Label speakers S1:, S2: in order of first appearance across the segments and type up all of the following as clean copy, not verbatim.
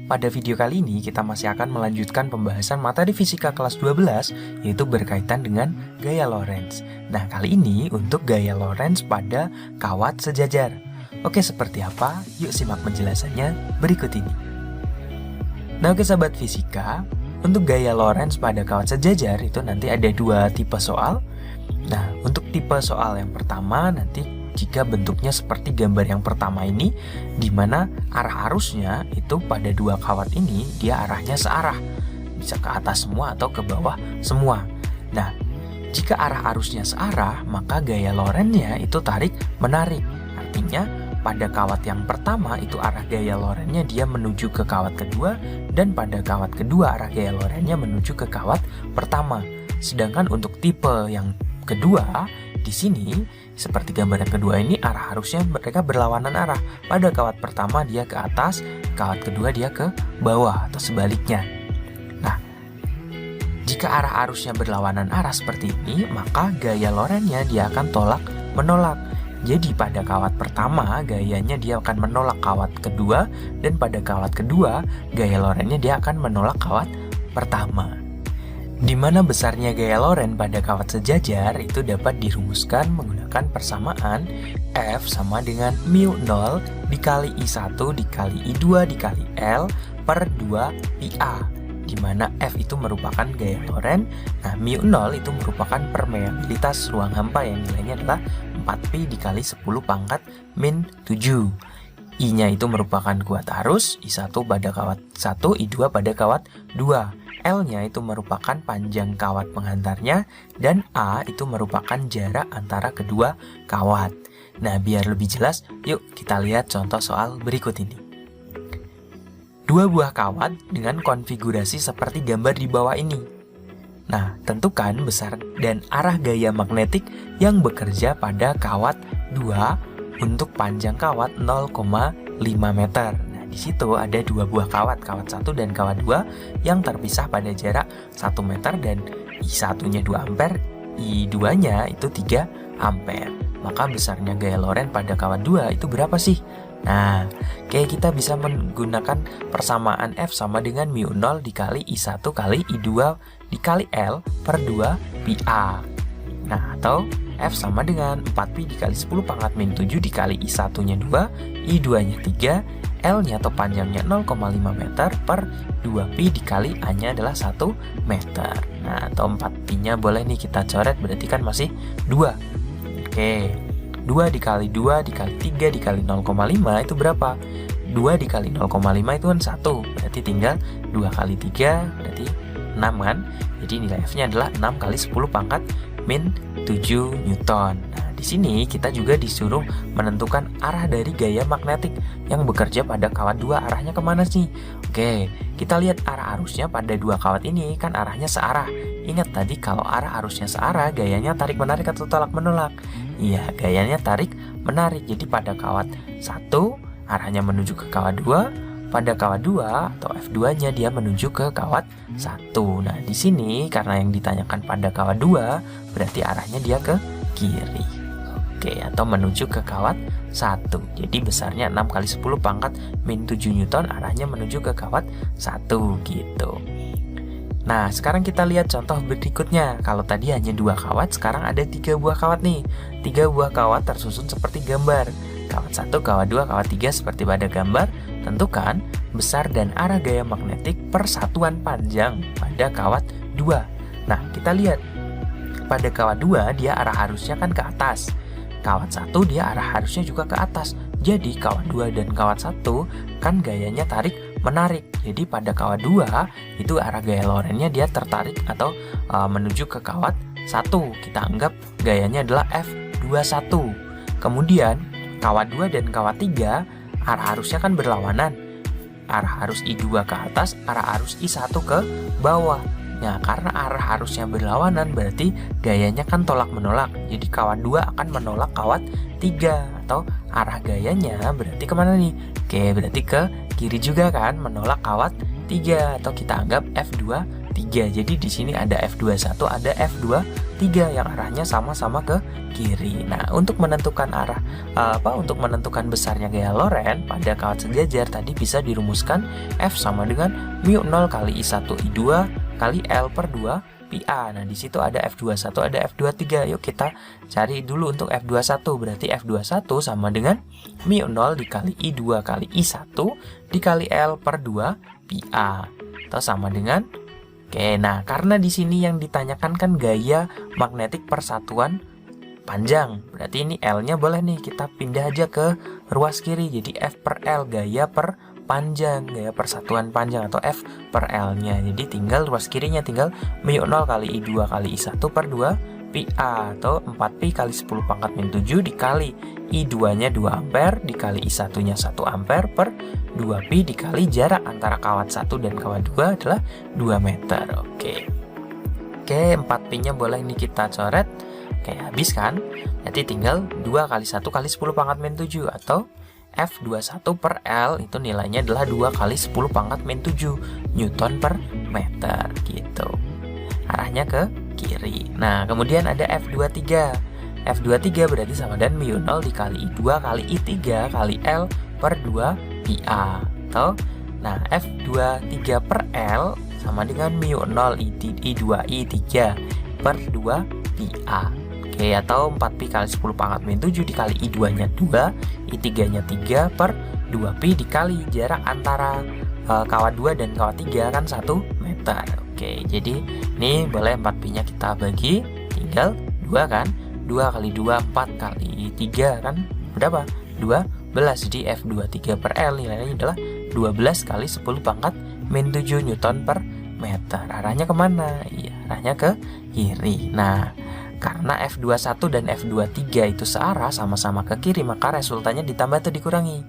S1: pada video kali ini kita masih akan melanjutkan pembahasan materi fisika kelas 12, yaitu berkaitan dengan gaya Lorentz. Nah, kali ini untuk gaya Lorentz pada kawat sejajar. Oke, seperti apa? Yuk simak penjelasannya berikut ini. Nah, oke sahabat fisika, untuk gaya Lorentz pada kawat sejajar itu nanti ada dua tipe soal. Nah, untuk tipe soal yang pertama nanti jika bentuknya seperti gambar yang pertama ini, di mana arah arusnya itu pada dua kawat ini dia arahnya searah, bisa ke atas semua atau ke bawah semua. Nah, jika arah arusnya searah, maka gaya Lorentz-nya itu tarik menarik. Artinya pada kawat yang pertama itu arah gaya Lorentz-nya dia menuju ke kawat kedua, dan pada kawat kedua arah gaya Lorentz-nya menuju ke kawat pertama. Sedangkan untuk tipe yang kedua di sini seperti gambar yang kedua ini arah arusnya mereka berlawanan arah. Pada kawat pertama dia ke atas, kawat kedua dia ke bawah atau sebaliknya. Nah, jika arah arusnya berlawanan arah seperti ini, maka gaya Lorentz-nya dia akan tolak menolak. Jadi pada kawat pertama gayanya dia akan menolak kawat kedua, dan pada kawat kedua gaya Lorentz-nya dia akan menolak kawat pertama. Di mana besarnya gaya Lorentz pada kawat sejajar itu dapat dirumuskan menggunakan persamaan F sama dengan mu 0 dikali I1 dikali I2 dikali L per 2 PA, di mana F itu merupakan gaya Lorentz. Nah, mu 0 itu merupakan permeabilitas ruang hampa yang nilainya adalah 4Pi dikali 10 pangkat min 7. I-nya itu merupakan kuat arus, I1 pada kawat 1, I2 pada kawat 2. L-nya itu merupakan panjang kawat penghantarnya, dan A itu merupakan jarak antara kedua kawat. Nah, biar lebih jelas, yuk kita lihat contoh soal berikut ini. Dua buah kawat dengan konfigurasi seperti gambar di bawah ini. Nah, tentukan besar dan arah gaya magnetik yang bekerja pada kawat 2 untuk panjang kawat 0,5 meter. Di situ ada dua buah kawat 1 dan kawat 2 yang terpisah pada jarak 1 meter, dan I1-nya 2 ampere, I2-nya itu 3 ampere. Maka besarnya gaya Lorentz pada kawat 2 itu berapa sih? Nah, kayak kita bisa menggunakan persamaan F sama dengan mu 0 dikali I1 kali I2 dikali L per 2 PA. Nah, atau F sama dengan 4Pi dikali 10 pangkat min 7 dikali I1-nya 2, I2-nya 3, L-nya atau panjangnya 0,5 meter per 2Pi dikali A-nya adalah 1 meter. Nah, atau 4Pi-nya boleh nih kita coret, berarti kan masih 2. Oke, 2 dikali 2 dikali 3 dikali 0,5 itu berapa? 2 dikali 0,5 itu kan 1, berarti tinggal 2 kali 3 berarti 6 kan? Jadi nilai F-nya adalah 6 kali 10 pangkat min 7 Newton. Nah, di sini kita juga disuruh menentukan arah dari gaya magnetik yang bekerja pada kawat 2, arahnya kemana sih? Oke, kita lihat arah arusnya pada dua kawat ini kan arahnya searah. Ingat tadi kalau arah arusnya searah, gayanya tarik menarik atau tolak menolak? Iya, gayanya tarik menarik. Jadi pada kawat 1 arahnya menuju ke kawat 2, pada kawat 2 atau F2-nya dia menuju ke kawat 1. Nah, di sini karena yang ditanyakan pada kawat 2, berarti arahnya dia ke kiri. Oke, atau menuju ke kawat 1. Jadi besarnya 6 kali 10 pangkat min 7 Newton, arahnya menuju ke kawat 1 gitu. Nah, sekarang kita lihat contoh berikutnya. Kalau tadi hanya 2 kawat, sekarang ada 3 buah kawat nih. 3 buah kawat tersusun seperti gambar. Kawat 1, kawat 2, kawat 3 seperti pada gambar. Tentukan besar dan arah gaya magnetik per satuan panjang pada kawat 2. Nah, kita lihat. Pada kawat 2 dia arah arusnya kan ke atas. Kawat 1 dia arah arusnya juga ke atas. Jadi kawat 2 dan kawat 1 kan gayanya tarik menarik. Jadi pada kawat 2 itu arah gaya Lorentz-nya dia tertarik atau menuju ke kawat 1. Kita anggap gayanya adalah F21. Kemudian kawat 2 dan kawat 3 arah arusnya kan berlawanan. Arah arus I2 ke atas, arah arus I1 ke bawah. Nah, karena arah arusnya berlawanan berarti gayanya kan tolak menolak. Jadi kawat 2 akan menolak kawat 3, atau arah gayanya berarti kemana nih? Oke, berarti ke kiri juga kan, menolak kawat 3, atau kita anggap F2 3. Jadi di sini ada F21, ada F23 yang arahnya sama-sama ke kiri. Nah, untuk menentukan untuk menentukan besarnya gaya Lorentz pada kawat sejajar tadi bisa dirumuskan F sama dengan mu 0 kali I1 I2 kali L per 2 pi A. Nah, di situ ada F21, ada F23. Yuk kita cari dulu untuk F21. Berarti F21 sama dengan mu 0 dikali I2 kali I1 dikali L per 2 pi A. Atau sama dengan nah karena di sini yang ditanyakan kan gaya magnetik persatuan panjang. Berarti ini L-nya boleh nih kita pindah aja ke ruas kiri. Jadi F per L, gaya per panjang, gaya persatuan panjang atau F per L-nya. Jadi tinggal ruas kirinya tinggal mu 0 kali I2 kali I1 per 2 pi A atau 4pi kali 10 pangkat min 7 dikali I2-nya 2 ampere dikali I1-nya 1 ampere per 2pi dikali jarak antara kawat 1 dan kawat 2 adalah 2 meter. Oke, 4pi-nya boleh nih kita coret. Habis kan? Jadi tinggal 2 kali 1 kali 10 pangkat min 7 atau F21 per L itu nilainya adalah 2 kali 10 pangkat min 7 Newton per meter gitu. Arahnya ke kiri. Nah, kemudian ada F23. F23 berarti sama dengan mu 0 dikali I2 kali I3 kali L per 2 pi A. Atau, nah, F23 per L sama dengan mu 0 I2 I3 per 2 pi A. Oke, atau 4pi kali 10 pangkat min 7 dikali I2-nya 2, I3-nya 3 per 2pi dikali jarak antara kawat 2 dan kawat 3 kan 1 meter. Oke, jadi ini boleh 4pi-nya kita bagi, tinggal 2 kan? 2 kali 2, 4 kali 3 kan? Berapa? 12. Jadi F23 per L nilainya adalah 12 kali 10 pangkat min 7 Newton per meter. Arahnya kemana? Iya, arahnya ke kiri. Nah, karena F21 dan F23 itu searah sama-sama ke kiri, maka resultannya ditambah atau dikurangi?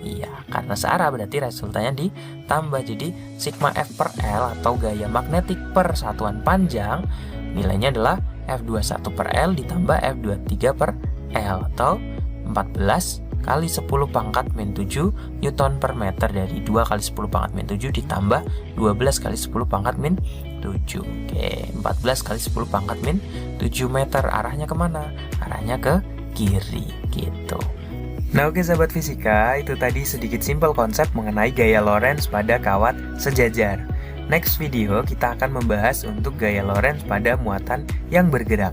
S1: Iya, karena searah berarti resultannya ditambah. Jadi sigma F per L atau gaya magnetik per satuan panjang nilainya adalah F21 per L ditambah F23 per L atau 14 kali 10 pangkat min 7 Newton per meter dari 2 kali 10 pangkat min 7 ditambah 12 kali 10 pangkat min 7. Oke, 14 kali 10 pangkat min 7 meter. Arahnya kemana? Arahnya ke kiri gitu. Nah, oke sahabat fisika, itu tadi sedikit simpel konsep mengenai gaya Lorentz pada kawat sejajar. Next video kita akan membahas untuk gaya Lorentz pada muatan yang bergerak.